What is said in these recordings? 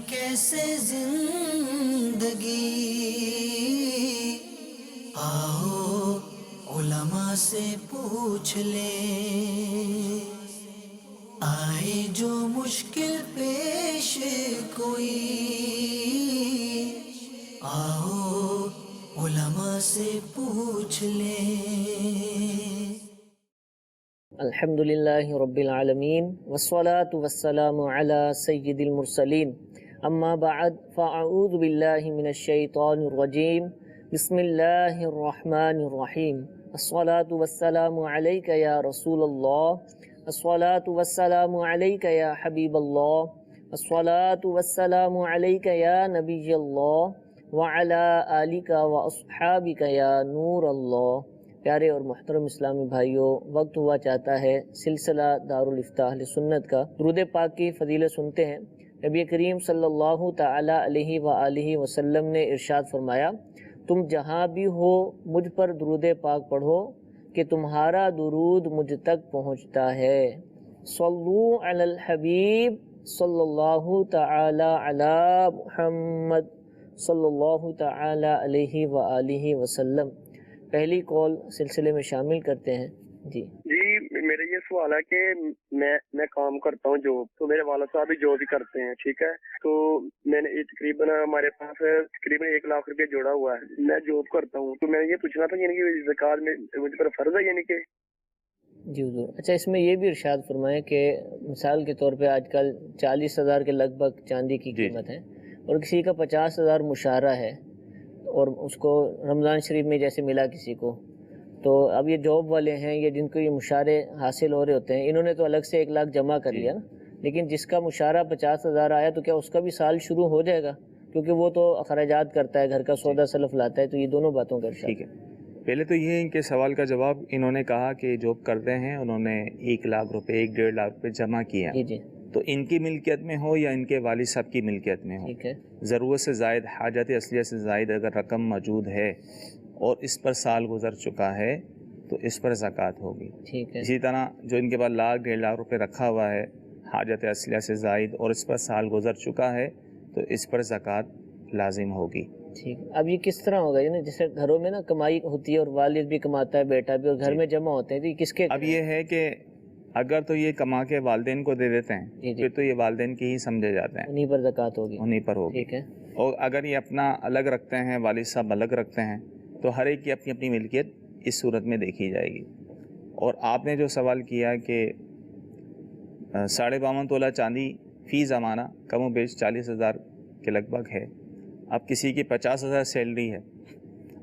کیسے زندگی، آؤ علماء سے پوچھ لیں، آئے جو مشکل پیش کوئی، آؤ علماء سے پوچھ لیں۔ الحمدللہ رب العالمین والصلاة والسلام علی سید المرسلین، اما بعد فاعوذ باللہ من الشیطان الرجیم، بسم اللہ الرحمن الرحیم۔ الصلاة والسلام علیک یا رسول اللہ، الصلاة والسلام علیک یا حبیب اللہ، الصلاة والسلام علیک یا نبی اللہ، وعلی آلک واصحابک یا نور اللہ۔ پیارے اور محترم اسلامی بھائیوں، وقت ہوا چاہتا ہے سلسلہ دارالافتاء اہل سنت کا درود پاک کی فضیلت سنتے ہیں۔ نبی کریم صلی اللہ تعالی علیہ وآلہ وسلم نے ارشاد فرمایا، تم جہاں بھی ہو مجھ پر درود پاک پڑھو کہ تمہارا درود مجھ تک پہنچتا ہے۔ صلو علی الحبیب صلی اللہ تعالی علی محمد صلی اللہ تعالی علیہ وآلہ وسلم۔ پہلی کال سلسلے میں شامل کرتے ہیں۔ جی میرا یہ سوال ہے کہ میں کام کرتا ہوں جاب، تو میرے والد صاحب بھی جاب ہی کرتے ہیں، ٹھیک ہے، تو میں نے تقریباً ہمارے پاس تقریباً 1 لاکھ روپے جوڑا ہوا ہے، میں جاب کرتا ہوں، تو میں یہ پوچھنا تھا یعنی کہ زکوٰۃ میں مجھ پر فرض ہے یعنی کہ؟ جی حضور، اچھا اس میں یہ بھی ارشاد فرمائیں کہ مثال کے طور پہ آج کل 40,000 کے لگ بھگ چاندی کی قیمت ہے اور کسی کا 50,000 مشارہ ہے اور اس کو رمضان شریف میں جیسے ملا کسی کو، تو اب یہ جاب والے ہیں یہ جن کو یہ مشارے حاصل ہو رہے ہوتے ہیں، انہوں نے تو الگ سے 1 لاکھ جمع کر لیا نا، لیکن جس کا مشارہ 50,000 آیا تو کیا اس کا بھی سال شروع ہو جائے گا؟ کیونکہ وہ تو اخراجات کرتا ہے، گھر کا سودا سلف لاتا ہے، تو یہ دونوں باتوں کا ارشاد۔ ٹھیک ہے، پہلے تو یہ ان کے سوال کا جواب، انہوں نے کہا کہ جاب کرتے ہیں، انہوں نے 1 لاکھ روپے 1.5 لاکھ روپے جمع کیا، جی تو ان کی ملکیت میں ہو یا ان کے والد صاحب کی ملکیت میں ہو، ٹھیک ہے، ضرورت سے زائد، حاجت اصلیہ سے زائد اگر رقم موجود ہے اور اس پر سال گزر چکا ہے تو اس پر زکوٰۃ ہوگی۔ ٹھیک ہے، اسی طرح جو ان کے پاس 1.5 لاکھ روپے رکھا ہوا ہے حاجت اصلیہ سے زائد اور اس پر سال گزر چکا ہے تو اس پر زکوٰۃ لازم ہوگی۔ ٹھیک، اب یہ کس طرح ہوگا؟ یعنی جیسے گھروں میں نا کمائی ہوتی ہے اور والد بھی کماتا ہے، بیٹا بھی، اور گھر میں جمع ہوتے ہیں، تو یہ کس کے؟ اب یہ ہے کہ اگر تو یہ کما کے والدین کو دے دیتے ہیں پھر تو یہ والدین کی ہی سمجھے جاتے ہیں، انہیں پر زکوٰۃ ہوگی، انہیں پر ہوگی۔ ٹھیک ہے، اور اگر یہ اپنا الگ رکھتے ہیں، والد صاحب الگ رکھتے ہیں، تو ہر ایک کی اپنی اپنی ملکیت اس صورت میں دیکھی جائے گی۔ اور آپ نے جو سوال کیا کہ 52.5 تولہ چاندی فی زمانہ کم و بیش 40,000 کے لگ بھگ ہے، اب کسی کی 50,000 سیلری ہے،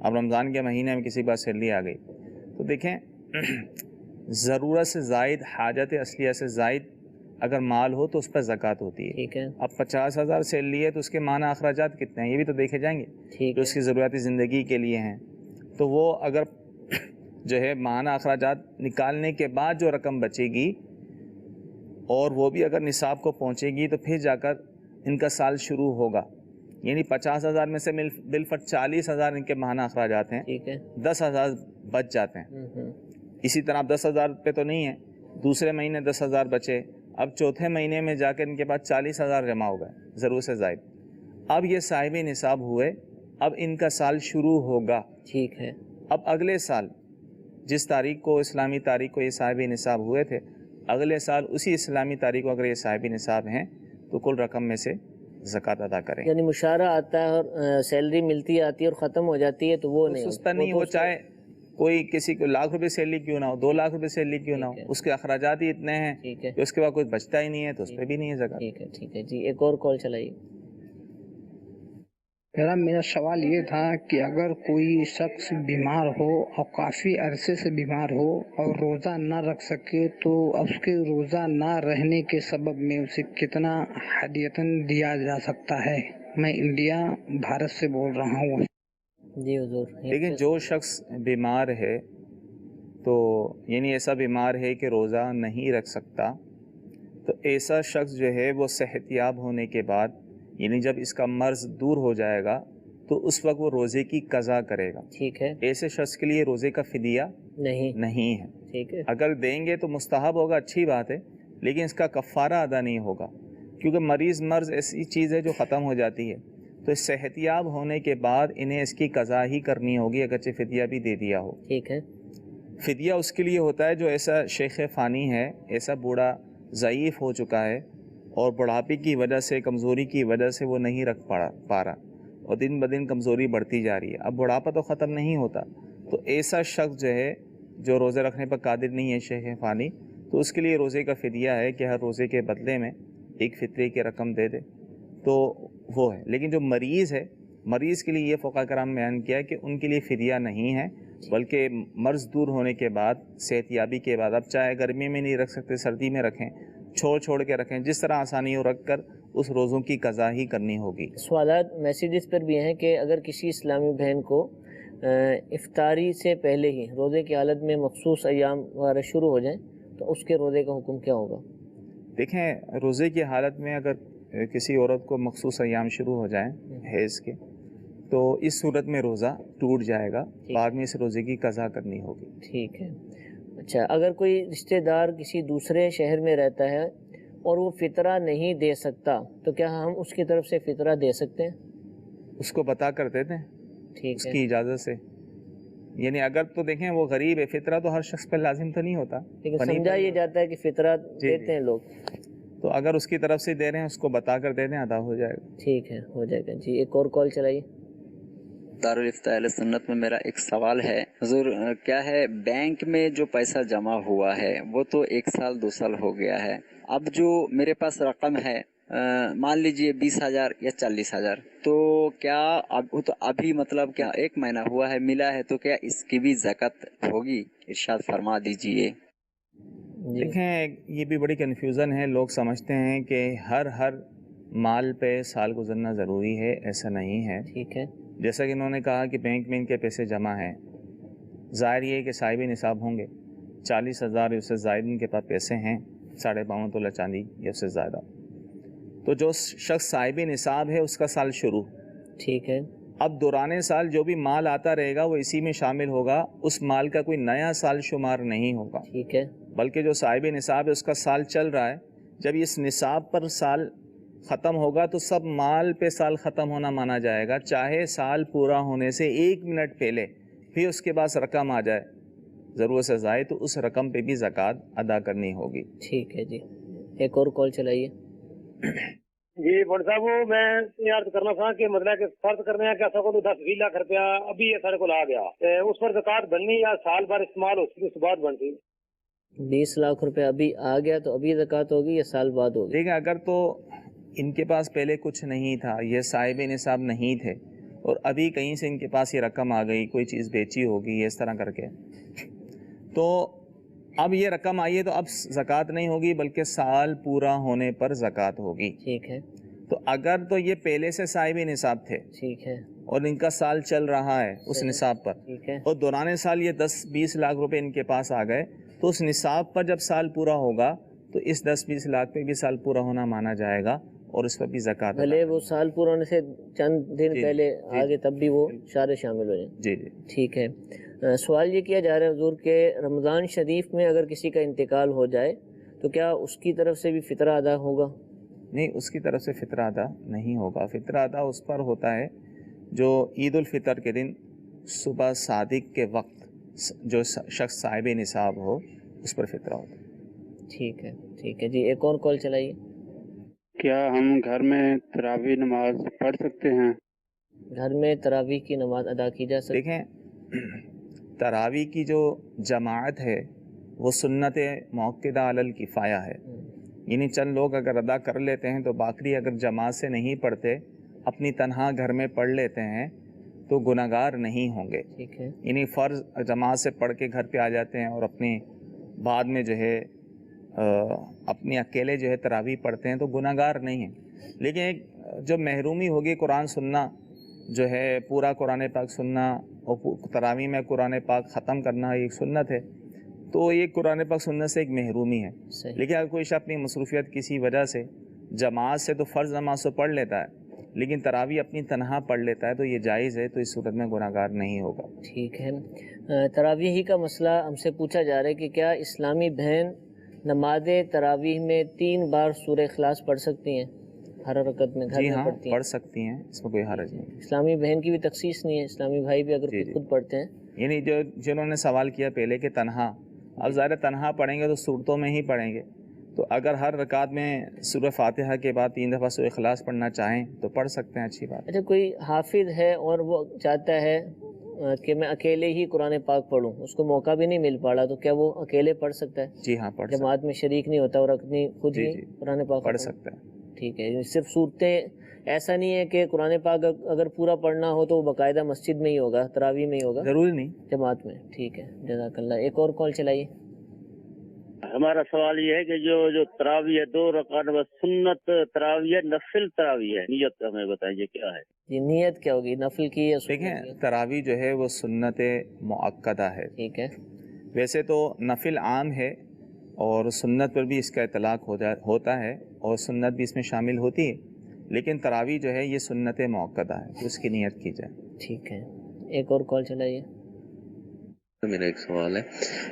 اب رمضان کے مہینے میں کسی کے پاس سیلری آ گئی، تو دیکھیں ضرورت سے زائد، حاجت اصلیہ سے زائد اگر مال ہو تو اس پر زکوٰۃ ہوتی ہے۔ ٹھیک ہے، اب 50,000 سیلری ہے تو اس کے ماہانہ اخراجات کتنے ہیں یہ بھی تو دیکھے جائیں گے، ٹھیک جو ہے، اس کی ضروریات زندگی کے لیے ہیں، تو وہ اگر جو ہے ماہانہ اخراجات نکالنے کے بعد جو رقم بچے گی اور وہ بھی اگر نصاب کو پہنچے گی تو پھر جا کر ان کا سال شروع ہوگا، یعنی 50,000 میں سے بالفرض 40,000 ان کے ماہانہ اخراجات ہیں، ٹھیک ہے، 10,000 بچ جاتے ہیں۔ اسی طرح اب 10,000 پہ تو نہیں ہے، دوسرے مہینے 10,000 بچے، اب چوتھے مہینے میں جا کے ان کے پاس 40,000 جمع ہو گئے ضرورت سے زائد، اب یہ صاحب نصاب ہوئے، اب ان کا سال شروع ہوگا۔ ٹھیک ہے، اب اگلے سال جس تاریخ کو اسلامی تاریخ کو یہ صاحب نصاب ہوئے تھے، اگلے سال اسی اسلامی تاریخ کو اگر یہ صاحب نصاب ہیں تو کل رقم میں سے زکوٰۃ ادا کریں۔ یعنی مشارہ آتا ہے اور سیلری ملتی آتی ہے اور ختم ہو جاتی ہے تو وہ نہیں، اس پر نہیں، وہ چاہے کوئی کسی کو 1 لاکھ روپے سیلری کیوں نہ ہو، 2 لاکھ روپے سیلری کیوں نہ ہو، اس کے اخراجات ہی اتنے ہیں کہ اس کے بعد کوئی بچتا ہی نہیں ہے تو اس پہ بھی نہیں ہے زکوٰۃ۔ ٹھیک ہے، ٹھیک ہے جی، ایک اور کال چلائیے۔ میرا سوال یہ تھا کہ اگر کوئی شخص بیمار ہو اور کافی عرصے سے بیمار ہو اور روزہ نہ رکھ سکے تو اس کے روزہ نہ رہنے کے سبب میں اسے کتنا ہدیۃً دیا جا سکتا ہے؟ میں انڈیا بھارت سے بول رہا ہوں۔ جی حضور، لیکن جو شخص بیمار ہے تو یعنی ایسا بیمار ہے کہ روزہ نہیں رکھ سکتا، تو ایسا شخص جو ہے وہ صحت یاب ہونے کے بعد یعنی جب اس کا مرض دور ہو جائے گا تو اس وقت وہ روزے کی قضا کرے گا۔ ٹھیک ہے، ایسے شخص کے لیے روزے کا فدیہ نہیں ہے۔ ٹھیک ہے، اگر دیں گے تو مستحب ہوگا، اچھی بات ہے، لیکن اس کا کفارہ ادا نہیں ہوگا، کیونکہ مرض ایسی چیز ہے جو ختم ہو جاتی ہے، تو صحت یاب ہونے کے بعد انہیں اس کی قضا ہی کرنی ہوگی، اگرچہ فدیہ بھی دے دیا ہو۔ ٹھیک ہے، فدیہ اس کے لیے ہوتا ہے جو ایسا شیخ فانی ہے، ایسا بوڑھا ضعیف ہو چکا ہے اور بڑھاپے کی وجہ سے، کمزوری کی وجہ سے وہ نہیں رکھ پا رہا اور دن بدن کمزوری بڑھتی جا رہی ہے۔ اب بڑھاپا تو ختم نہیں ہوتا، تو ایسا شخص جو ہے جو روزے رکھنے پر قادر نہیں ہے شیخ فانی، تو اس کے لیے روزے کا فدیہ ہے کہ ہر روزے کے بدلے میں ایک فطرے کی رقم دے دے، تو وہ ہے۔ لیکن جو مریض ہے، مریض کے لیے یہ فقہاء کرام بیان کیا کہ ان کے لیے فدیہ نہیں ہے، بلکہ مرض دور ہونے کے بعد، صحت یابی کے بعد، اب چاہے گرمی میں نہیں رکھ سکتے سردی میں رکھیں، چھوڑ کے رکھیں، جس طرح آسانی ہو رکھ کر اس روزوں کی قضا ہی کرنی ہوگی۔ سوالات میسیجز پر بھی ہیں کہ اگر کسی اسلامی بہن کو افطاری سے پہلے ہی روزے کی حالت میں مخصوص ایام وغیرہ شروع ہو جائیں تو اس کے روزے کا حکم کیا ہوگا؟ دیکھیں، روزے کی حالت میں اگر کسی عورت کو مخصوص ایام شروع ہو جائیں حیض کے، تو اس صورت میں روزہ ٹوٹ جائے گا، بعد میں اس روزے کی قضا کرنی ہوگی۔ ٹھیک ہے۔ اچھا، اگر کوئی رشتہ دار کسی دوسرے شہر میں رہتا ہے اور وہ فطرہ نہیں دے سکتا تو کیا ہم اس کی طرف سے فطرہ دے سکتے ہیں؟ اس کو بتا کر دیتے ہیں ٹھیک اس ہے، کی اجازت سے، یعنی اگر تو دیکھیں وہ غریب ہے، فطرہ تو ہر شخص پر لازم تو نہیں ہوتا، لیکن غنی سمجھا پر- یہ جاتا ہے کہ فطرہ جی۔ دیتے ہیں لوگ۔ تو اگر اس کی طرف سے دے رہے ہیں اس کو بتا کر دے دیں، ادا ہو جائے گا۔ ٹھیک ہے، ہو جائے گا۔ جی، ایک اور کال چلائیے۔ دارالفتہ اہل سنت میں میرا ایک سوال ہے حضور، کیا ہے بینک میں جو پیسہ جمع ہوا ہے وہ تو 1 سال 2 سال ہو گیا ہے، اب جو میرے پاس رقم ہے مان لیجئے 20,000 یا 40,000، تو کیا ابھی مطلب کیا 1 مہینہ ہوا ہے ملا ہے، تو کیا اس کی بھی زکوٰۃ ہوگی؟ ارشاد فرما دیجئے۔ جی، دیکھیں، یہ بھی بڑی کنفیوژن ہے، لوگ سمجھتے ہیں کہ ہر مال پہ سال گزرنا ضروری ہے، ایسا نہیں ہے۔ ٹھیک ہے، جیسا کہ انہوں نے کہا کہ بینک میں ان کے پیسے جمع ہیں، ظاہر یہ ہے کہ صاحب نصاب ہوں گے، 40,000 یا اس سے زائد ان کے پاس پیسے ہیں، 52.5 تولہ چاندی یا اس سے زیادہ، تو جو شخص صاحب نصاب ہے اس کا سال شروع، ٹھیک ہے، اب دوران سال جو بھی مال آتا رہے گا وہ اسی میں شامل ہوگا، اس مال کا کوئی نیا سال شمار نہیں ہوگا، ٹھیک ہے، بلکہ جو صاحب نصاب ہے اس کا سال چل رہا ہے، جب اس نصاب پر سال ختم ہوگا تو سب مال پہ سال ختم ہونا مانا جائے گا، چاہے سال پورا ہونے سے 1 منٹ پہلے پھر اس کے بعد رقم آ جائے ضرورت سے زائد، تو اس رقم پہ بھی زکوٰۃ ادا کرنی ہوگی۔ ٹھیک ہے جی، ایک اور کال چلائیے۔ جی بڑھ صاحب، وہ میں یہ عرض کرنا تھا کہ مطلب کہ فرض کرنے ہیں کہ ایسا کو 10-20 لاکھ روپیہ ابھی یہ سارے کو آ گیا، اس پر زکوٰۃ بننی یا سال بھر استعمال ہوتی اس کے بعد بنتی؟ 20 لاکھ روپے ابھی آ گیا تو ابھی زکوٰۃ ہوگی یا سال بعد ہوگی؟ دیکھیں، اگر تو ان کے پاس پہلے کچھ نہیں تھا، یہ صاحب نصاب نہیں تھے، اور ابھی کہیں سے ان کے پاس یہ رقم آ گئی، کوئی چیز بیچی ہوگی اس طرح کر کے، تو اب یہ رقم آئی ہے تو اب زکوٰۃ نہیں ہوگی بلکہ سال پورا ہونے پر زکوٰۃ ہوگی۔ ٹھیک ہے، تو اگر تو یہ پہلے سے صاحب نصاب تھے ٹھیک ہے، اور ان کا سال چل رہا ہے اس نصاب پر، ٹھیک ہے، اور دوران سال یہ 10-20 لاکھ روپے ان کے پاس آ گئے، تو اس نصاب پر جب سال پورا ہوگا تو اس 10-20 لاکھ پہ بھی سال پورا ہونا مانا جائے گا اور اس پر بھی زکوٰۃ ادا بھلے وہ سال پورا ہونے سے چند دن جی، پہلے جی، آگے تب بھی وہ شارے شامل ہو جائیں۔ جی جی۔ ٹھیک ہے، سوال یہ کیا جا رہا ہے حضور کہ رمضان شریف میں اگر کسی کا انتقال ہو جائے تو کیا اس کی طرف سے بھی فطرہ ادا ہوگا؟ نہیں، اس کی طرف سے فطرہ ادا نہیں ہوگا، فطرہ ادا اس پر ہوتا ہے جو عید الفطر کے دن صبح صادق کے وقت جو شخص صاحب نصاب ہو اس پر فطرہ ہوتا ہے۔ ٹھیک ہے، ٹھیک ہے جی، ایک اور کال چلائیے۔ کیا ہم گھر میں تراویح نماز پڑھ سکتے ہیں؟ گھر میں تراویح کی نماز ادا کی جا سکتی؟ دیکھیں، تراویح کی جو جماعت ہے وہ سنت موقدہ علی الکفایہ ہے، یعنی چند لوگ اگر ادا کر لیتے ہیں تو باقی اگر جماعت سے نہیں پڑھتے، اپنی تنہا گھر میں پڑھ لیتے ہیں تو گناہگار نہیں ہوں گے، ٹھیک ہے، یعنی فرض جماعت سے پڑھ کے گھر پہ آ جاتے ہیں اور اپنے بعد میں جو ہے اپنے اکیلے جو ہے تراویح پڑھتے ہیں تو گناہگار نہیں ہیں۔ لیکن ایک جو محرومی ہوگی قرآن سننا، جو ہے پورا قرآن پاک سننا اور تراویح میں قرآن پاک ختم کرنا ایک سنت ہے، تو یہ قرآن پاک سننے سے ایک محرومی ہے۔ صحیح، لیکن اگر کوئی شخص اپنی مصروفیت کسی وجہ سے جماعت سے تو فرض نماز تو پڑھ لیتا ہے لیکن تراویح اپنی تنہا پڑھ لیتا ہے تو یہ جائز ہے، تو اس صورت میں گناہگار نہیں ہوگا۔ ٹھیک ہے۔ تراویح ہی کا مسئلہ ہم سے پوچھا جا رہا ہے کہ کیا اسلامی بہن نماز تراویح میں 3 بار سورہ اخلاص پڑھ سکتی ہیں ہر رکعت میں، گھر جی میں ہاں پڑھتی ہیں؟ پڑھ سکتی ہیں، اس میں کوئی حرج نہیں۔ اسلامی بہن کی بھی تخصیص نہیں ہے، اسلامی بھائی بھی اگر خود پڑھتے ہیں؟ یعنی جنہوں نے سوال کیا پہلے کہ تنہا، اب ظاہر تنہا پڑھیں گے تو صورتوں میں ہی پڑھیں گے، تو اگر ہر رکعت میں سورہ فاتحہ کے بعد 3 دفعہ سورہ اخلاص پڑھنا چاہیں تو پڑھ سکتے ہیں، اچھی بات۔ اچھا، کوئی حافظ ہے اور وہ چاہتا ہے کہ میں اکیلے ہی قرآن پاک پڑھوں، اس کو موقع بھی نہیں مل پا رہا، تو کیا وہ اکیلے پڑھ سکتا ہے؟ جی ہاں پڑھ سکتا جماعت میں شریک نہیں ہوتا اور اپنی خود ہی قرآن پاک پڑھ سکتا ہے۔ ٹھیک ہے، صرف صورتیں، ایسا نہیں ہے کہ قرآن پاک اگر پورا پڑھنا ہو تو وہ باقاعدہ مسجد میں ہی ہوگا، تراویح میں ہی ہوگا؟ ضروری نہیں، جماعت میں۔ ٹھیک ہے، جزاک اللہ۔ ایک اور کال چلائیے۔ ہمارا سوال یہ ہے کہ جو تراویح ہے 2 رکعت بس سنت تراویح ہے، نفل تراویح ہے، نیت ہمیں بتائیے کیا ہے؟ جی، نیت کیا ہوگی، نفل کی یا سنت کی؟ دیکھیں تراویح جو ہے وہ سنت مؤکدہ ہے، ٹھیک ہے، ویسے تو نفل عام ہے اور سنت پر بھی اس کا اطلاق ہوتا ہے اور سنت بھی اس میں شامل ہوتی ہے، لیکن تراویح جو ہے یہ سنت مؤکدہ ہے، تو اس کی نیت کی جائے۔ ٹھیک ہے، ایک اور کال چلائیے۔ میرا ایک سوال ہے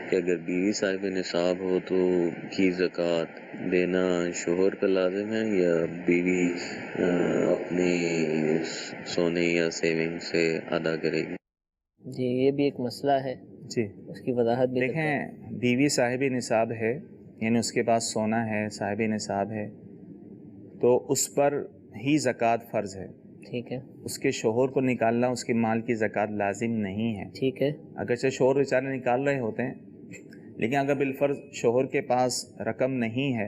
کہ اگر بیوی صاحب نصاب ہو تو کی زکوٰۃ دینا شوہر پہ لازم ہے یا بیوی اپنی سونے یا سیونگ سے ادا کرے گی؟ جی، یہ بھی ایک مسئلہ ہے، جی اس کی وضاحت بھی دیکھیں، بیوی صاحب نصاب ہے، یعنی اس کے پاس سونا ہے، صاحب نصاب ہے، تو اس پر ہی زکوٰۃ فرض ہے۔ ٹھیک ہے، اس کے شوہر کو نکالنا اس کے مال کی زکوٰۃ لازم نہیں ہے۔ ٹھیک ہے، اگرچہ شوہر بیچارے نکال رہے ہوتے ہیں، لیکن اگر بالفرض شوہر کے پاس رقم نہیں ہے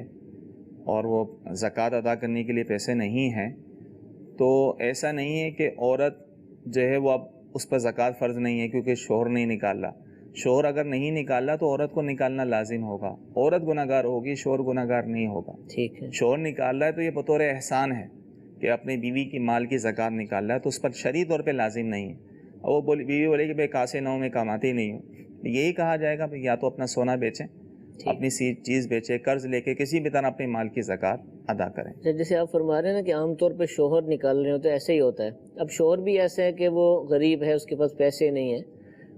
اور وہ زکوٰۃ ادا کرنے کے لیے پیسے نہیں ہیں، تو ایسا نہیں ہے کہ عورت جو ہے وہ اب اس پر زکوٰۃ فرض نہیں ہے کیونکہ شوہر نہیں نکال رہا۔ شوہر اگر نہیں نکالا تو عورت کو نکالنا لازم ہوگا، عورت گناہ گار ہوگی، شوہر گناہ گار نہیں ہوگا۔ ٹھیک ہے، شوہر نکال رہا ہے تو یہ بطور احسان ہے کہ اپنی بیوی کی مال کی زکوٰۃ نکال رہا ہے، تو اس پر شرعی طور پہ لازم نہیں ہے۔ اور وہ بیوی بولے کہ بھائی کاسے نو میں کماتی نہیں ہوں، یہی کہا جائے گا یا تو اپنا سونا بیچیں، اپنی چیز بیچے، قرض لے کے کسی بھی طرح اپنے مال کی زکوٰۃ ادا کریں۔ جیسے آپ فرما رہے ہیں نا کہ عام طور پہ شوہر نکال رہے ہو تو ایسے ہی ہوتا ہے۔ اب شوہر بھی ایسا ہے کہ وہ غریب ہے، اس کے پاس پیسے نہیں ہیں،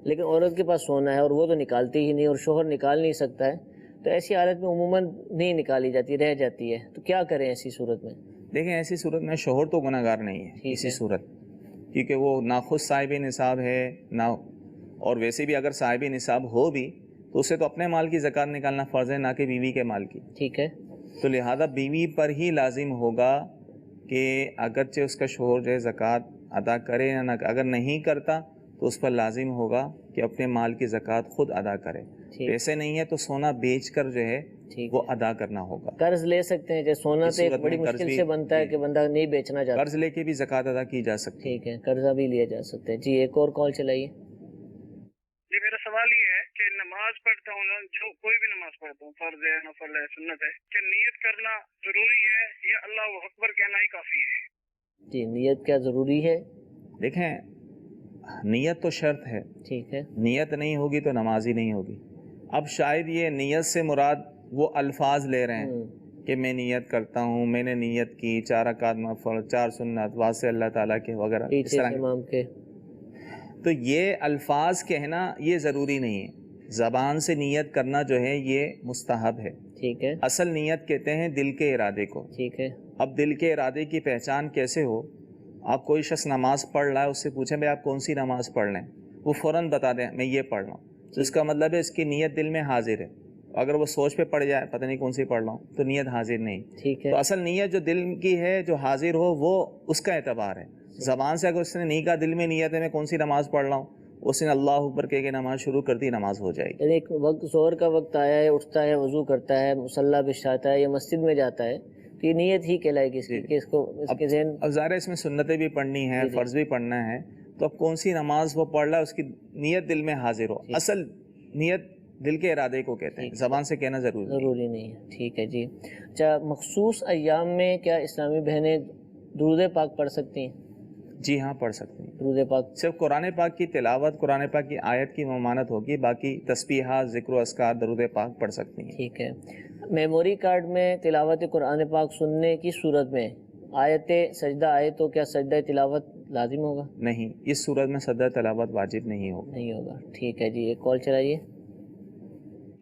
لیکن عورت کے پاس سونا ہے اور وہ تو نکالتی ہی نہیں اور شوہر نکال نہیں سکتا ہے، تو ایسی حالت میں عموماً نہیں نکالی جاتی، رہ جاتی ہے، تو کیا کریں ایسی صورت میں؟ دیکھیں ایسی صورت میں شوہر تو گناہ گار نہیں ہے اسی صورت، کیونکہ وہ نہ خود صاحب نصاب ہے نہ، اور ویسے بھی اگر صاحب نصاب ہو بھی تو اسے تو اپنے مال کی زکوٰۃ نکالنا فرض ہے، نہ کہ بیوی کے مال کی۔ ٹھیک ہے، تو لہذا بیوی پر ہی لازم ہوگا کہ اگرچہ اس کا شوہر جو ہے زکوٰۃ ادا کرے یا نہ، اگر نہیں کرتا تو اس پر لازم ہوگا کہ اپنے مال کی زکوٰۃ خود ادا کرے۔ پیسے نہیں ہے تو سونا بیچ کر جو ہے وہ ادا کرنا ہوگا۔ قرض لے سکتے ہیں، جیسے سونا تو ایک بڑی مشکل سے بنتا ہے کہ بندہ نہیں بیچنا چاہتا، قرض لے کے بھی زکوٰۃ ادا کی جا سکتی ہے۔ ٹھیک ہے، قرضہ بھی لیا جا سکتا ہے۔ جی، ایک اور کال چلائیے۔ جی، میرا سوال یہ ہے کہ نماز پڑھتا ہوں، جو کوئی بھی نماز پڑھتا ہوں، فرض ہے، نفل ہے، سنت ہے، کہ نیت کرنا ضروری ہے یا اللہ اکبر کہنا ہی کافی ہے؟ جی، نیت کیا ضروری ہے؟ دیکھیں نیت تو شرط ہے، ٹھیک ہے، نیت نہیں ہوگی تو نماز ہی نہیں ہوگی۔ اب شاید یہ نیت سے مراد وہ الفاظ لے رہے ہیں کہ میں نیت کرتا ہوں، میں نے نیت کی، 4 رکعت نفل، 4 سنت، واسطے اللہ تعالیٰ کے وغیرہ، اس طرح امام کے، تو یہ الفاظ کہنا یہ ضروری نہیں ہے۔ زبان سے نیت کرنا جو ہے یہ مستحب ہے۔ ٹھیک ہے، اصل نیت کہتے ہیں دل کے ارادے کو۔ ٹھیک ہے، اب دل کے ارادے کی پہچان کیسے ہو؟ آپ کوئی شخص نماز پڑھ رہا ہے، اس سے پوچھیں بھائی آپ کون سی نماز پڑھ رہے ہیں، وہ فوراً بتا دیں میں یہ پڑھ رہا ہوں، تو اس کا مطلب ہے اس کی نیت دل میں حاضر ہے۔ اگر وہ سوچ پہ پڑ جائے پتہ نہیں کون سی پڑھ رہا ہوں تو نیت حاضر نہیں۔ ٹھیک ہے، تو اصل نیت جو دل کی ہے، جو حاضر ہو، وہ اس کا اعتبار ہے۔ زبان سے اگر اس نے نہیں کہا دل میں نیت ہے میں کون سی نماز پڑھ رہا ہوں، اس نے اللہ اکبر کہہ کے نماز شروع کر دی، نماز ہو جائے گی۔ یعنی ایک وقت ظہر کا وقت آیا ہے، اٹھتا ہے، وضو کرتا ہے، مصلی بچھاتا ہے یا مسجد میں جاتا ہے، تو یہ نیت ہی کہلائے گی اس کی کہ اس کو اس کے ذہن۔ اب ظاہر ہے اس میں سنتیں بھی پڑھنی ہے، فرض بھی پڑھنا ہے، تو اب کون سی نماز وہ پڑھ رہا ہے اس کی نیت دل میں حاضر ہو۔ اصل نیت دل کے ارادے کو کہتے ہیں، زبان سے کہنا ضروری نہیں ہے۔ ٹھیک ہے جی۔ اچھا، مخصوص ایام میں کیا اسلامی بہنیں درود پاک پڑھ سکتی ہیں؟ جی ہاں پڑھ سکتی ہیں۔ درود پاک صرف قرآن پاک کی تلاوت، قرآن پاک کی آیت کی ممانت ہوگی، باقی تسبیحات، ذکر و اذکار، درود پاک پڑھ سکتی ہیں۔ ٹھیک ہے۔ میموری کارڈ میں تلاوت قرآن پاک سننے کی صورت میں آیت سجدہ آئے تو کیا سجدہ تلاوت لازم ہوگا؟ نہیں، اس صورت میں سجدہ تلاوت واجب نہیں ہوگا۔ نہیں ہوگا۔ ٹھیک ہے جی، ایک کال چلائیے۔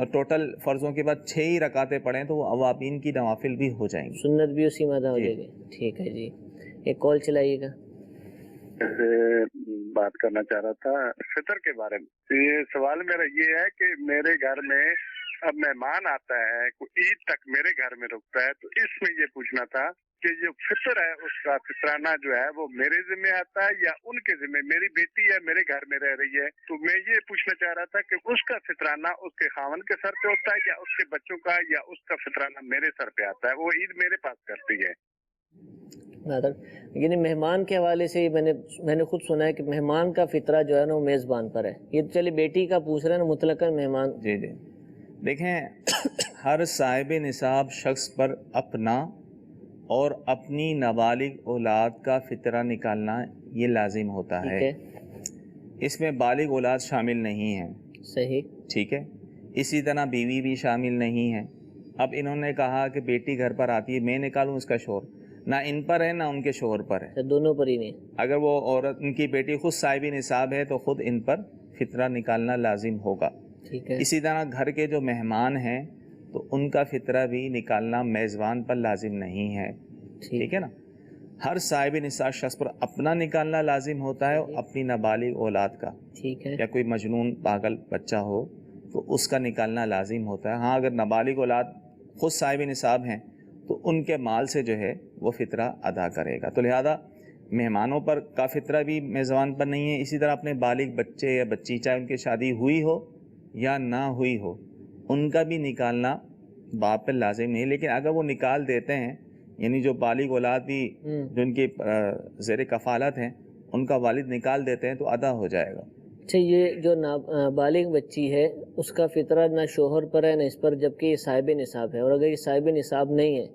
اور ٹوٹل فرضوں کے بعد 6 ہی رکعتیں پڑھیں تو وہ اوابین کی نوافل بھی ہو جائیں گی، سنت بھی اسی میں ادا ہو جائے گی. ٹھیک ہے جی، ایک کال چلائیے گا. بات کرنا چاہ رہا تھا فطر کے بارے میں. یہ سوال میرا یہ ہے کہ میرے گھر میں اب مہمان آتا ہے، کوئی عید تک میرے گھر میں رکتا ہے، تو اس میں یہ پوچھنا تھا کہ جو فطر ہے اس کا فطرانہ جو ہے وہ میرے ذمہ آتا ہے یا ان کے ذمہ؟ میری بیٹی ہے میرے گھر میں رہ رہی ہے، تو میں یہ پوچھنا چاہ رہا تھا کہ اس کا فطرانہ اس کے خاوند کے سر پہ ہوتا ہے یا اس کے بچوں کا، یا اس کا فطرانہ میرے سر پہ آتا ہے؟ وہ عید میرے پاس کرتی ہے. یعنی مہمان کے حوالے سے میں نے خود سنا ہے کہ مہمان کا فطرہ جو ہے نا وہ میزبان پر ہے. یہ تو چلیے بیٹی کا پوچھ رہے ہیں نا، مطلقاً مہمان. جی جی دیکھیں، ہر صاحب نصاب شخص پر اپنا اور اپنی نابالغ اولاد کا فطرہ نکالنا یہ لازم ہوتا ہے. اس میں بالغ اولاد شامل نہیں ہیں. صحیح. ٹھیک ہے. اسی طرح بیوی بھی شامل نہیں ہے. اب انہوں نے کہا کہ بیٹی گھر پر آتی ہے، میں نکالوں اس کا شوہر، نہ ان پر ہے نہ ان کے شوہر پر ہے، دونوں پر ہی نہیں. اگر وہ عورت ان کی بیٹی خود صاحب نصاب ہے تو خود ان پر فطرہ نکالنا لازم ہوگا. ٹھیک ہے. اسی طرح گھر کے جو مہمان ہیں تو ان کا فطرہ بھی نکالنا میزبان پر لازم نہیں ہے. ٹھیک ہے نا. ہر صاحب نصاب شخص پر اپنا نکالنا لازم ہوتا ہے، اپنی نابالغ اولاد کا. ٹھیک ہے. یا کوئی مجنون پاگل بچہ ہو تو اس کا نکالنا لازم ہوتا ہے. ہاں اگر نابالغ اولاد خود صاحب نصاب ہیں تو ان کے مال سے جو ہے وہ فطرہ ادا کرے گا. تو لہذا مہمانوں پر کا فطرہ بھی میزبان پر نہیں ہے. اسی طرح اپنے بالغ بچے یا بچی، چاہے ان کی شادی ہوئی ہو یا نہ ہوئی ہو، ان کا بھی نکالنا باپ پر لازم نہیں. لیکن اگر وہ نکال دیتے ہیں، یعنی جو بالغ اولاد بھی جو ان کی زیر کفالت ہیں ان کا والد نکال دیتے ہیں تو ادا ہو جائے گا. اچھا، یہ جو بالغ بچی ہے اس کا فطرہ نہ شوہر پر ہے نہ اس پر، جبکہ یہ صاحب نصاب ہے. اور اگر یہ صاحب نصاب نہیں ہے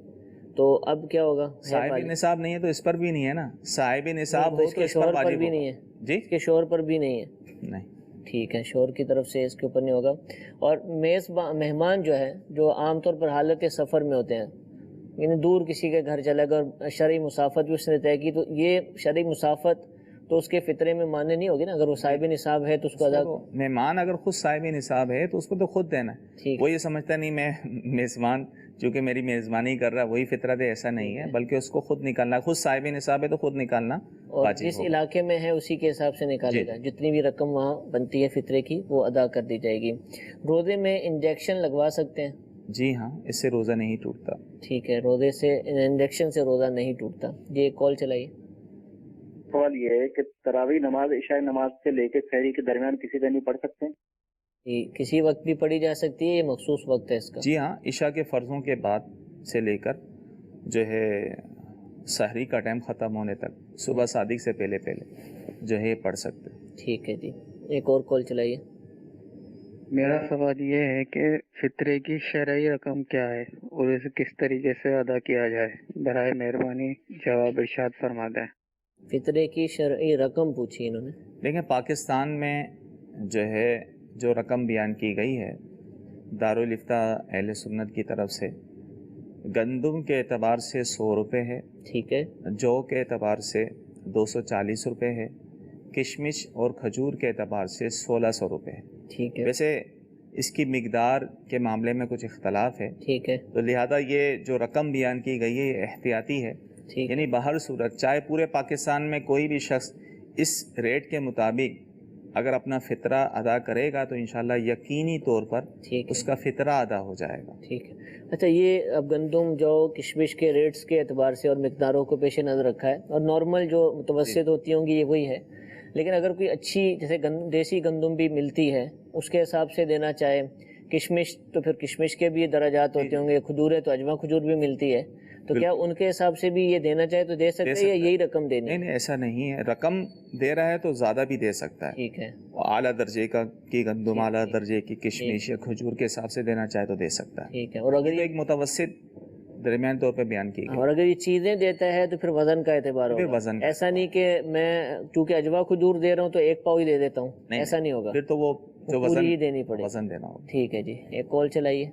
تو اب کیا ہوگا؟ صاحب نصاب نہیں ہے تو اس پر بھی نہیں ہے نا. صاحب نصاب ہو تو اس کے شوہر پر بھی نہیں ہے. جی، اس کے شوہر پر بھی نہیں ہے. نہیں. ٹھیک ہے، شوہر کی طرف سے اس کے اوپر نہیں ہوگا. اور مہمان جو ہے جو عام طور پر حالت سفر میں ہوتے ہیں، یعنی دور کسی کے گھر چلے گا اور شرعی مسافت بھی اس نے طے کی، تو یہ شرعی مسافت تو اس کے فطرے میں ماننے نہیں ہوگی نا. اگر وہ صاحب نصاب ہے تو اس کو ادا. مہمان اگر خود صاحب نصاب ہے تو اس کو تو خود دینا ہے. وہ یہ سمجھتا نہیں میں میزبان چونکہ میری میزبانی کر رہا ہے وہی فطرہ دے، ایسا نہیں ہے، بلکہ اس کو خود نکالنا. خود صاحب نصاب ہے تو خود نکالنا اور جس علاقے میں ہے اسی کے حساب سے نکالے گا. جتنی بھی رقم وہاں بنتی ہے فطرے کی وہ ادا کر دی جائے گی. روزے میں انجیکشن لگوا سکتے ہیں؟ جی ہاں، اس سے روزہ نہیں ٹوٹتا. ٹھیک ہے، روزے سے انجیکشن سے روزہ نہیں ٹوٹتا. یہ ایک کال چلائیے. سوال یہ ہے کہ تراویح نماز عشاء نماز سے لے کے سحری کے درمیان کسی دن نہیں پڑھ سکتے ہیں؟ جی، کسی وقت بھی پڑھی جا سکتی ہے، یہ مخصوص وقت ہے اس کا. جی ہاں، عشاء کے فرضوں کے بعد سے لے کر جو ہے سحری کا ٹائم ختم ہونے تک صبح صادق سے پہلے جو ہے پڑھ سکتے. ٹھیک ہے جی، ایک اور کال چلائیے. میرا سوال یہ ہے کہ فطرے کی شرعی رقم کیا ہے اور اسے کس طریقے سے ادا کیا جائے؟ برائے مہربانی جواب ارشاد فرما دیں. فطرے کی شرعی رقم پوچھی انہوں نے. دیکھیں، پاکستان میں جو ہے جو رقم بیان کی گئی ہے دارالفتاء اہل سنت کی طرف سے، گندم کے اعتبار سے 100 روپے ہے. ٹھیک ہے. جو کے اعتبار سے 240 روپے ہے. کشمش اور کھجور کے اعتبار سے 1600 روپے ہے. ٹھیک ہے. ویسے اس کی مقدار کے معاملے میں کچھ اختلاف ہے. ٹھیک ہے. تو لہذا یہ جو رقم بیان کی گئی ہے یہ احتیاطی ہے. یعنی بہر صورت چاہے پورے پاکستان میں کوئی بھی شخص اس ریٹ کے مطابق اگر اپنا فطرہ ادا کرے گا تو انشاءاللہ یقینی طور پر اس کا فطرہ ادا ہو جائے گا. ٹھیک ہے. اچھا، یہ اب گندم جو کشمش کے ریٹس کے اعتبار سے اور مقداروں کو پیش نظر رکھا ہے، اور نارمل جو متوسط ہوتی ہوں گی یہ وہی ہے. لیکن اگر کوئی اچھی جیسے دیسی گندم بھی ملتی ہے اس کے حساب سے دینا چاہے، کشمش تو پھر کشمش کے بھی درجات ہوتے ہوں گے، کھجوریں تو اجوا کھجور بھی ملتی ہے، تو کیا ان کے حساب سے بھی یہ دینا چاہے تو دے سکتے ہیں یا یہی رقم دینی ہے؟ نہیں، ایسا نہیں ہے. رقم دے رہا ہے تو زیادہ بھی دے سکتا ہے. ٹھیک ہے. اعلیٰ درجے کی گندم، اعلیٰ درجے کی کشمش یا کھجور کے حساب سے دینا چاہے تو دے سکتا ہے. ٹھیک ہے. اور اگر ایک متوسط درمیان طور پہ بیان کی گئی. اور اگر یہ چیزیں دیتا ہے تو پھر وزن کا اعتبار ہوگا. وزن ایسا نہیں کہ میں چونکہ اجوا کھجور دے رہا ہوں تو ایک پاؤ ہی دے دیتا ہوں، ایسا نہیں ہوگا. پھر تو وہ جو وزن ہی دینی پڑے، وزن دینا ہوگا. ٹھیک ہے جی، ایک کال چلائیے.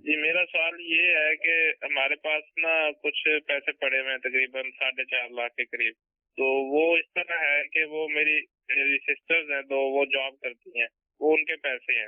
جی، میرا سوال یہ ہے کہ ہمارے پاس نا کچھ پیسے پڑے ہوئے ہیں تقریباً 4.5 لاکھ کے قریب. تو وہ اس طرح ہے کہ وہ میری سسٹرز ہیں تو وہ جاب کرتی ہیں، وہ ان کے پیسے ہیں،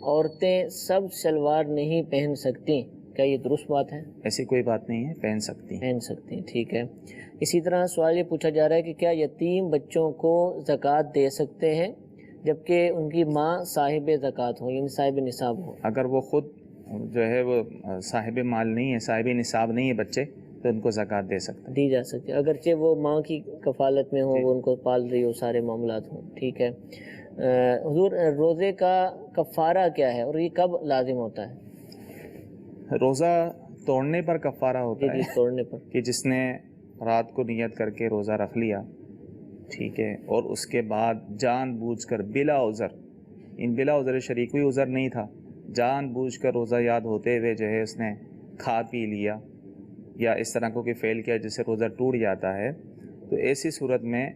عورتیں سب شلوار نہیں پہن سکتی، کیا یہ درست بات ہے؟ ایسی کوئی بات نہیں ہے، پہن سکتی ہیں۔ پہن سکتی ہیں، ٹھیک ہے۔ اسی طرح سوال یہ پوچھا جا رہا ہے کہ کیا یتیم بچوں کو زکوٰۃ دے سکتے ہیں جبکہ ان کی ماں صاحب زکوٰۃ ہو، یعنی صاحب نصاب ہو؟ اگر وہ خود جو ہے وہ صاحب مال نہیں ہے، صاحب نصاب نہیں ہے بچے، تو ان کو زکوٰۃ دے سکتے ہیں، دی جا سکتی ہے، اگرچہ وہ ماں کی کفالت میں ہو، وہ ان کو پال رہی ہو، سارے معاملات ہوں، ٹھیک ہے۔ حضور روزے کا کفارہ کیا ہے اور یہ کب لازم ہوتا ہے؟ روزہ توڑنے پر کفارہ ہوتا ہے، توڑنے پر، کہ جس نے رات کو نیت کر کے روزہ رکھ لیا، ٹھیک ہے، اور اس کے بعد جان بوجھ کر بلا عذر، بلا عذر شریک کوئی عذر نہیں تھا، جان بوجھ کر روزہ یاد ہوتے ہوئے جو ہے اس نے کھا پی لیا یا اس طرح کو کوئی فعل کیا جس سے روزہ ٹوٹ جاتا ہے، تو ایسی صورت میں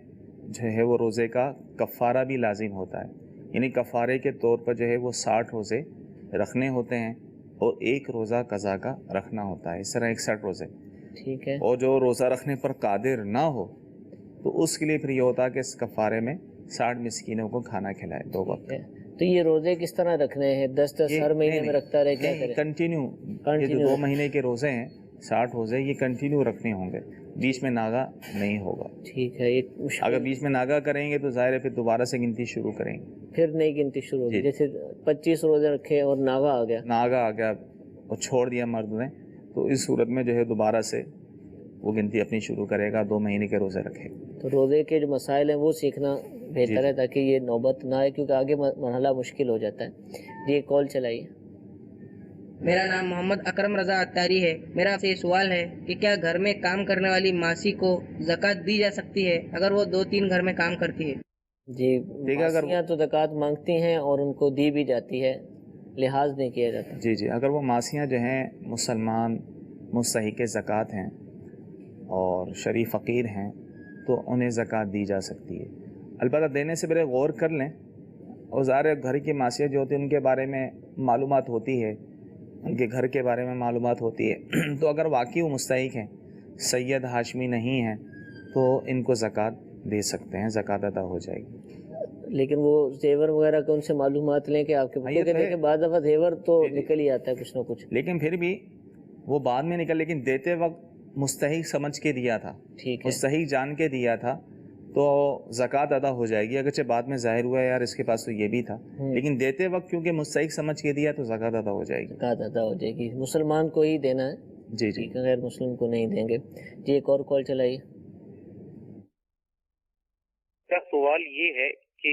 جو ہے وہ روزے کا کفارہ بھی لازم ہوتا ہے، یعنی کفارے کے طور پر جو ہے وہ 60 روزے رکھنے ہوتے ہیں اور ایک روزہ قضا کا رکھنا ہوتا ہے، اس طرح 61 روزے، ٹھیک ہے۔ اور جو روزہ رکھنے پر قادر نہ ہو تو اس کے لیے پھر یہ ہوتا ہے کہ اس کفارے میں 60 مسکینوں کو کھانا کھلائے 2 وقت۔ تو یہ روزے کس طرح رکھنے ہیں؟ 10 ہر مہینے میں رکھتا رہے، کیا کرے؟ کنٹینیو، یہ جو 2 مہینے کے روزے ہیں 60 روزے، یہ کنٹینیو رکھنے ہوں گے، بیچ میں ناغا نہیں ہوگا، ٹھیک ہے۔ اگر بیچ میں ناغا کریں گے تو ظاہر ہے پھر دوبارہ سے گنتی شروع کریں گے، پھر نئی گنتی شروع ہوگی، جیسے 25 روزے رکھے اور ناغا آ گیا اور چھوڑ دیا مرد نے، تو اس صورت میں جو ہے دوبارہ سے وہ گنتی اپنی شروع کرے گا، 2 مہینے کے روزے رکھے گا۔ تو روزے کے جو مسائل ہیں وہ سیکھنا بہتر ہے تاکہ یہ نوبت نہ آئے، کیونکہ آگے مرحلہ مشکل ہو جاتا ہے۔ جی ایک کال چلائیے۔ میرا نام محمد اکرم رضا اتاری ہے۔ میرا سے سوال ہے کہ کیا گھر میں کام کرنے والی ماسی کو زکوٰۃ دی جا سکتی ہے اگر وہ 2-3 گھر میں کام کرتی ہے؟ جی ماسیاں تو زکوٰۃ مانگتی ہیں اور ان کو دی بھی جاتی ہے، لحاظ نہیں کیا جاتا۔ جی اگر وہ ماسیاں جو ہیں مسلمان مستحق زکوٰۃ ہیں اور شریف فقیر ہیں تو انہیں زکوٰۃ دی جا سکتی ہے، البتہ دینے سے پہلے غور کر لیں، اور ظاہر گھر کی ماسیاں جو ہوتی ہیں ان کے بارے میں معلومات ہوتی ہے، ان کے گھر کے بارے میں معلومات ہوتی ہے، تو اگر واقعی وہ مستحق ہیں، سید ہاشمی نہیں ہیں، تو ان کو زکوٰۃ دے سکتے ہیں، زکوٰۃ ادا ہو جائے گی۔ لیکن وہ زیور وغیرہ کے ان سے معلومات لیں کہ آپ کے بعد دفعہ زیور تو نکل ہی آتا ہے کچھ نہ کچھ، لیکن پھر بھی وہ بعد میں نکل، لیکن دیتے وقت مستحق سمجھ کے دیا تھا، مستحق جان کے دیا تھا، تو زکوٰۃ ادا ہو جائے گی، اگرچہ بعد میں ظاہر ہوا ہے یار اس کے پاس تو یہ بھی تھا، لیکن دیتے وقت کیونکہ مستحق سمجھ کے دیا تو زکوٰۃ ادا ہو جائے گی۔ زکوٰۃ ادا ہو جائے گی، مسلمان کو ہی دینا ہے، جی غیر مسلم کو نہیں دیں گے۔ جی ایک اور کال چلائیے۔ سوال یہ ہے کہ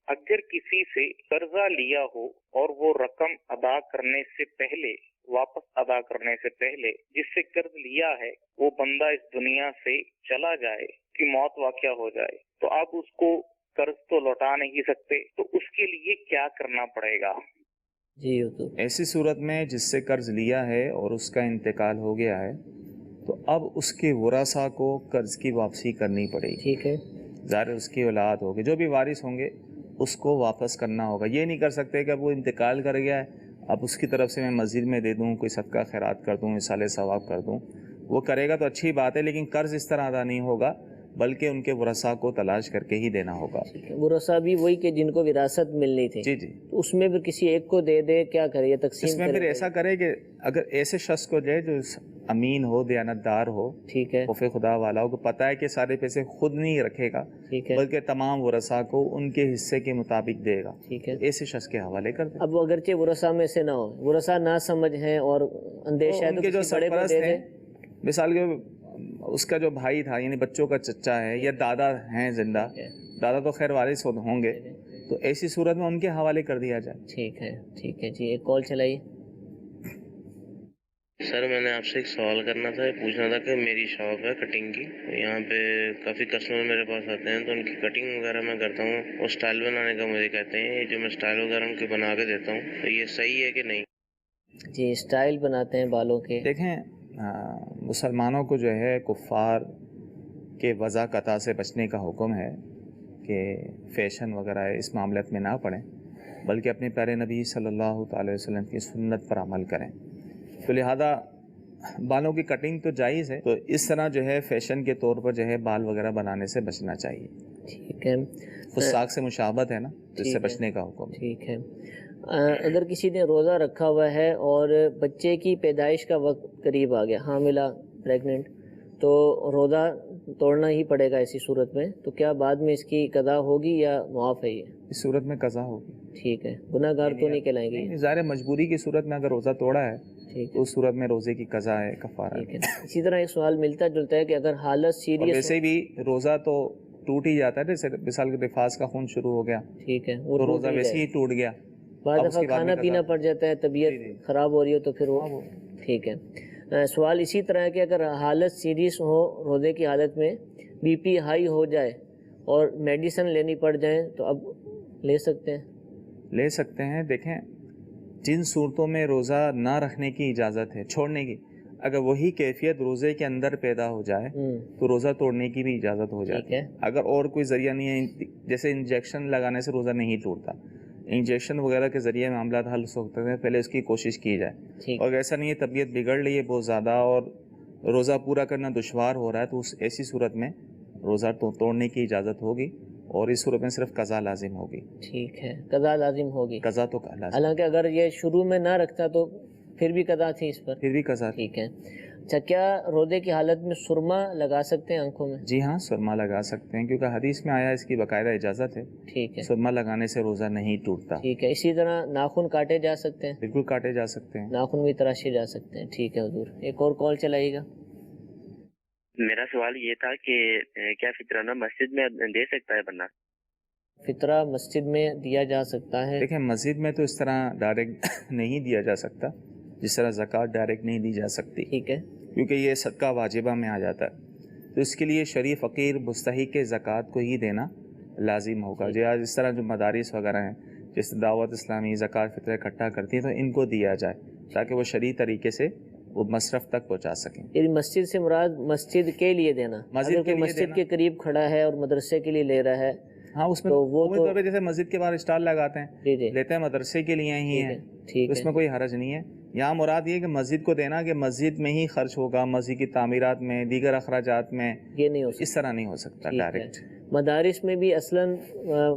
اگر کسی سے قرضہ لیا ہو اور وہ رقم ادا کرنے سے پہلے، واپس ادا کرنے سے پہلے جس سے قرض لیا ہے وہ بندہ اس دنیا سے چلا جائے، کی موت واقع ہو جائے، تو آپ اس کو قرض تو لوٹا نہیں سکتے، تو اس کے لیے کیا کرنا پڑے گا؟ جی ایسی صورت میں جس سے قرض لیا ہے اور اس کا انتقال ہو گیا ہے تو اب اس کے ورثاء کو قرض کی واپسی کرنی پڑے گی، ٹھیک ہے، ظاہر اس کی اولاد ہوگی، جو بھی وارث ہوں گے اس کو واپس کرنا ہوگا۔ یہ نہیں کر سکتے کہ اب وہ انتقال کر گیا ہے اب اس کی طرف سے میں مسجد میں دے دوں، کوئی صدقہ خیرات کر دوں، اصالہ ثواب کر دوں، وہ کرے گا تو اچھی بات ہے، لیکن قرض اس طرح ادا نہیں ہوگا بلکہ ان کے ورثاء کو تلاش کر کے ہی دینا ہوگا۔ ورثاء بھی وہی کہ جن کو وراثت ملنی تھی، جی تو اس میں بھی کسی ایک کو دے دے، کیا کرے، یہ تقسیم اس میں پھر ایسا کرے کہ اگر ایسے شخص کو دے جو امین ہو، دیانت دار ہو، ٹھیک ہے، خوف خدا والا ہو، کو پتہ ہے کہ سارے پیسے خود نہیں رکھے گا بلکہ تمام ورثاء کو ان کے حصے کے مطابق دے گا، ٹھیک ہے، ایسے شخص کے حوالے کر دے۔ اب اگرچہ ورثاء میں سے نہ ہو، ورثاء نہ سمجھ ہیں اور اندیشہ ہے، ان کے جو سرپرست ہیں، مثال کے اس کا جو بھائی تھا یعنی بچوں کا چچا ہے یا دادا ہیں زندہ، دادا تو خیر وارث ہوں گے، تو ایسی صورت میں ان کے حوالے کر دیا جائے۔ ٹھیک ہے، ٹھیک ہے، جی ایک کال چلائیے۔ سر میں نے آپ سے ایک سوال کرنا تھا، پوچھنا تھا کہ میری شاپ ہے کٹنگ کی، یہاں پہ کافی کسٹمر میرے پاس آتے ہیں تو ان کی کٹنگ وغیرہ میں کرتا ہوں اور سٹائل بنانے کا مجھے کہتے ہیں، جو میں سٹائل وغیرہ ان کے بنا کے دیتا ہوں تو یہ صحیح ہے کہ نہیں؟ جی سٹائل بناتے ہیں بالوں کے۔ دیکھیں مسلمانوں کو جو ہے کفار کے وضع قطع سے بچنے کا حکم ہے کہ فیشن وغیرہ اس معاملات میں نہ پڑیں بلکہ اپنے پیارے نبی صلی اللہ تعالی وسلم کی سنت پر عمل کریں، تو لہذا بالوں کی کٹنگ تو جائز ہے، تو اس طرح جو ہے فیشن کے طور پر جو ہے بال وغیرہ بنانے سے بچنا چاہیے۔ ٹھیک ہے، فساق سے مشابہت ہے نا، تو اس سے بچنے کا حکم۔ ٹھیک ہے، اگر کسی نے روزہ رکھا ہوا ہے اور بچے کی پیدائش کا وقت قریب آ گیا، حاملہ پریگننٹ، تو روزہ توڑنا ہی پڑے گا ایسی صورت میں، تو کیا بعد میں اس کی قضا ہوگی یا معاف ہے یہ؟ اس صورت میں قضا ہوگی. ٹھیک ہے، گناہ گار تو نہیں کہلائیں گے. ظاہر مجبوری کی صورت میں اگر روزہ توڑا ہے تو اس صورت میں روزے کی قضا ہے، کفارہ ہے. اسی طرح ایک سوال ملتا جلتا ہے کہ اگر حالت سیریس، ویسے بھی روزہ تو ٹوٹ ہی جاتا ہے، جیسے مثال کے نفاس کا خون شروع ہو گیا، ٹھیک ہے، وہ روزہ ویسے ہی ٹوٹ گیا. بعض دفعہ کھانا پینا پڑ جاتا ہے، طبیعت خراب ہو رہی ہو تو پھر وہ ٹھیک ہے. سوال اسی طرح ہے کہ اگر حالت سیریس ہو، روزے کی حالت میں بی پی ہائی ہو جائے اور میڈیسن لینی پڑ جائیں تو اب لے سکتے ہیں؟ لے سکتے ہیں. دیکھیں، جن صورتوں میں روزہ نہ رکھنے کی اجازت ہے، چھوڑنے کی، اگر وہی کیفیت روزے کے اندر پیدا ہو جائے تو روزہ توڑنے کی بھی اجازت ہو جاتی ہے. اگر اور کوئی ذریعہ نہیں ہے، جیسے انجیکشن لگانے سے روزہ نہیں ٹوٹتا، انجیکشن وغیرہ کے ذریعے معاملات حل ہو سکتے ہیں، پہلے اس کی کوشش کی جائے. اور ایسا نہیں ہے طبیعت بگڑ رہی ہے بہت زیادہ اور روزہ پورا کرنا دشوار ہو رہا ہے، تو اس ایسی صورت میں روزہ توڑنے کی اجازت ہوگی، اور اس صورت میں صرف قضا لازم ہوگی. ٹھیک ہے، قضا لازم ہوگی. قضا تو لازم، حالانکہ اگر یہ شروع میں نہ رکھتا تو پھر بھی قضا تھی اس پر؟ پھر بھی قضا. ٹھیک ہے. اچھا، کیا روزے کی حالت میں سرما لگا سکتے ہیں آنکھوں میں؟ جی ہاں، سرما لگا سکتے ہیں، کیونکہ حدیث میں آیا اس کی باقاعدہ اجازت ہے. ٹھیک ہے، سرما لگانے سے روزہ نہیں ٹوٹتا. ٹھیک ہے. اسی طرح ناخن کاٹے جا سکتے ہیں؟ بالکل کاٹے جا سکتے ہیں، ناخن بھی تراشے جا سکتے ہیں. ٹھیک ہے حضور. ایک اور کال چلائیے گا. میرا سوال یہ تھا کہ کیا فطرانہ مسجد میں دے سکتا ہے بندہ؟ فطرہ مسجد میں دیا جا سکتا ہے؟ دیکھیں، مسجد میں تو اس طرح ڈائریکٹ نہیں دیا جا سکتا، جس طرح زکوٰۃ ڈائریکٹ نہیں دی جا سکتی. ٹھیک ہے، کیونکہ یہ صدقہ واجبہ میں آ جاتا ہے، تو اس کے لیے شریف فقیر مستحق زکوٰۃ کو ہی دینا لازم ہوگا. جس طرح جو مدارس وغیرہ ہیں، جس دعوت اسلامی زکوٰۃ فطر اکٹھا کرتی ہے، تو ان کو دیا جائے تاکہ وہ شرعی طریقے سے وہ مصرف تک پہنچا سکیں. یعنی مسجد سے مراد مسجد کے لیے دینا، مسجد کے قریب کھڑا ہے اور مدرسے کے لیے لے رہا ہے، ہاں اس میں طور پہ جیسے مسجد کے باہر اسٹال لگاتے ہیں، لیتے ہیں مدرسے کے لیے ہی ہیں، اس میں کوئی حرج نہیں ہے. یہاں مراد یہ کہ مسجد کو دینا کہ مسجد میں ہی خرچ ہوگا، مسجد کی تعمیرات میں، دیگر اخراجات میں، یہ نہیں ہو سکتا، اس طرح نہیں ہو سکتا ڈائریکٹ. مدارس میں بھی اصلاً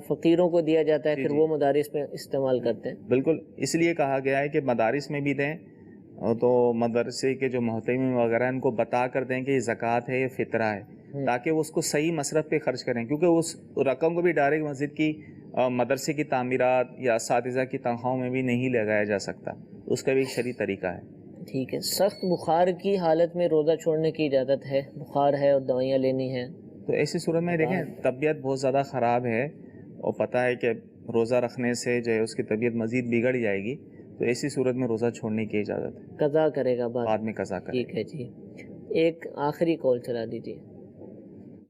فقیروں کو دیا جاتا ہے، پھر وہ مدارس میں استعمال کرتے ہیں. بالکل، اس لیے کہا گیا ہے کہ مدارس میں بھی دیں، تو مدرسے کے جو محتمین وغیرہ ان کو بتا کر دیں کہ یہ زکوٰۃ ہے، یہ فطرہ ہے، تاکہ وہ اس کو صحیح مصرف پہ خرچ کریں. کیونکہ اس رقم کو بھی ڈائریکٹ مسجد کی، مدرسے کی تعمیرات یا اساتذہ کی تنخواہوں میں بھی نہیں لگایا جا سکتا، اس کا بھی ایک شرعی طریقہ ہے. ٹھیک ہے. سخت بخار کی حالت میں روزہ چھوڑنے کی اجازت ہے؟ بخار ہے اور دوائیاں لینی ہیں، تو ایسی صورت میں دیکھیں طبیعت بہت زیادہ خراب ہے اور پتہ ہے کہ روزہ رکھنے سے جو ہے اس کی طبیعت مزید بگڑ جائے گی، تو ایسی صورت میں روزہ چھوڑنے کی اجازت ہے. قضا کرے گا بعد میں قضا کرے گا. ٹھیک ہے جی. ایک آخری کال چلا دیجیے.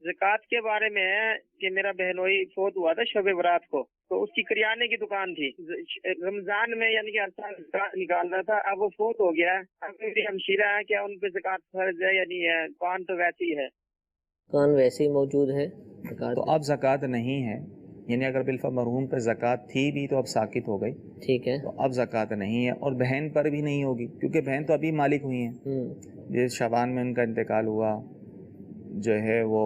زکوٰۃ کے بارے میں ہے کہ میرا بہنوئی فوت ہوا تھا شب برات کو، تو اس کی کریانے کی دکان تھی. رمضان میں یعنی کہ ہر سال زکوٰۃ نکالنا تھا، اب وہ فوت ہو گیا ہے. اب میری ہمشیرہ ہے، کیا ان پہ زکوٰۃ فرض ہے یا نہیں ہے؟ کان تو ویسے ہی ہے، کان ویسے ہی موجود ہے، تو اب زکوٰۃ نہیں ہے. یعنی اگر بالفعل مرحوم پہ زکوٰۃ تھی بھی تو اب ساقط ہو گئی. ٹھیک ہے، تو اب زکوٰۃ نہیں ہے، اور بہن پر بھی نہیں ہوگی کیونکہ بہن تو ابھی مالک ہوئی ہیں. یہ شعبان میں ان کا انتقال ہوا، جو ہے وہ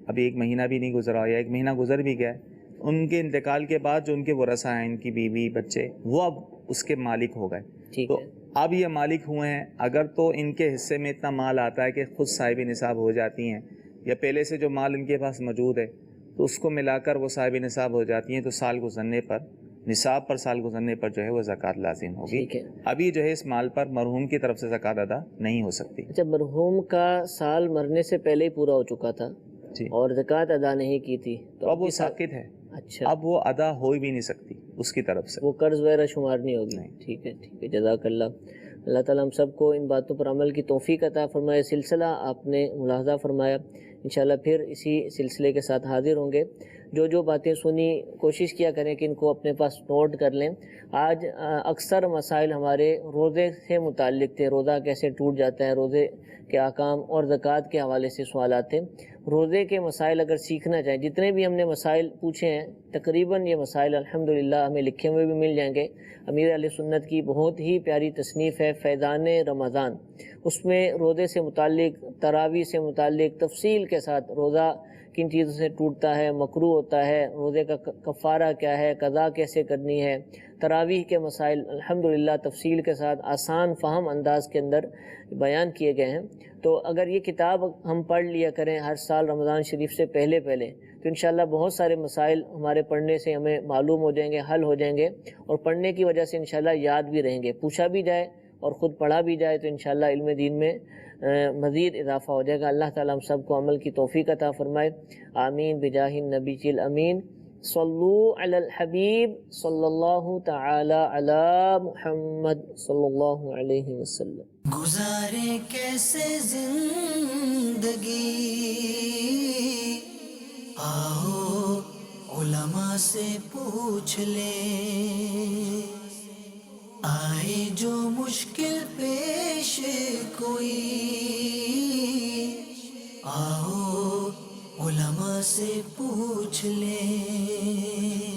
ابھی 1 مہینہ بھی نہیں گزرا یا 1 مہینہ گزر بھی گیا. ان کے انتقال کے بعد جو ان کے ورثہ ہیں، ان کی بیوی بچے، وہ اب اس کے مالک ہو گئے. تو اب یہ مالک ہوئے ہیں. اگر تو ان کے حصے میں اتنا مال آتا ہے کہ خود صاحب نصاب ہو جاتی ہیں، یا پہلے سے جو مال ان کے پاس موجود ہے تو اس کو ملا کر وہ صاحب نصاب ہو جاتی ہیں، تو سال گزرنے پر، نصاب پر سال گزرنے پر جو ہے وہ زکوٰۃ لازم ہوگی. ابھی جو ہے اس مال پر مرحوم کی طرف سے زکوٰۃ ادا نہیں ہو سکتی. اچھا، مرحوم کا سال مرنے سے پہلے ہی پورا ہو چکا تھا اور زکوٰۃ ادا نہیں کی تھی، تو اب وہ ساقط ہے. اچھا، اب وہ ادا ہو بھی نہیں سکتی اس کی طرف سے، وہ قرض وغیرہ شمار نہیں ہوگی. ٹھیک ہے، ٹھیک ہے. جزاک اللہ. اللہ تعالیٰ ہم سب کو ان باتوں پر عمل کی توفیق عطا فرمائے. سلسلہ آپ نے ملاحظہ فرمایا، انشاءاللہ پھر اسی سلسلے کے ساتھ حاضر ہوں گے. جو باتیں سنی کوشش کیا کریں کہ ان کو اپنے پاس نوٹ کر لیں. آج اکثر مسائل ہمارے روزے سے متعلق تھے، روزہ کیسے ٹوٹ جاتا ہے، روزے کے احکام اور زکوٰۃ کے حوالے سے سوالات تھے. روزے کے مسائل اگر سیکھنا چاہیں، جتنے بھی ہم نے مسائل پوچھے ہیں تقریباً یہ مسائل الحمدللہ ہمیں لکھے ہوئے بھی مل جائیں گے. امیر اہل سنت کی بہت ہی پیاری تصنیف ہے فیضان رمضان، اس میں روزے سے متعلق، تراویح سے متعلق تفصیل کے ساتھ روزہ کن چیزوں سے ٹوٹتا ہے، مکروہ ہوتا ہے، روزے کا کفارہ کیا ہے، قضا کیسے کرنی ہے، تراویح کے مسائل الحمدللہ تفصیل کے ساتھ آسان فہم انداز کے اندر بیان کیے گئے ہیں۔ تو اگر یہ کتاب ہم پڑھ لیا کریں ہر سال رمضان شریف سے پہلے تو انشاءاللہ بہت سارے مسائل ہمارے پڑھنے سے ہمیں معلوم ہو جائیں گے، حل ہو جائیں گے، اور پڑھنے کی وجہ سے انشاءاللہ یاد بھی رہیں گے، پوچھا بھی جائے اور خود پڑھا بھی جائے تو انشاءاللہ علم دین میں مزید اضافہ ہو جائے گا۔ اللہ تعالیٰ ہم سب کو عمل کی توفیق عطا فرمائے، آمین بجاہ النبی الامین۔ صلو علی الحبیب صلی اللہ تعالی علی محمد صلی اللہ علیہ وسلم۔ گزارے کیسے زندگی، آؤ علماء سے پوچھ لیں، آئے جو مشکل پیش کوئی، آؤ علماء سے پوچھ لیں۔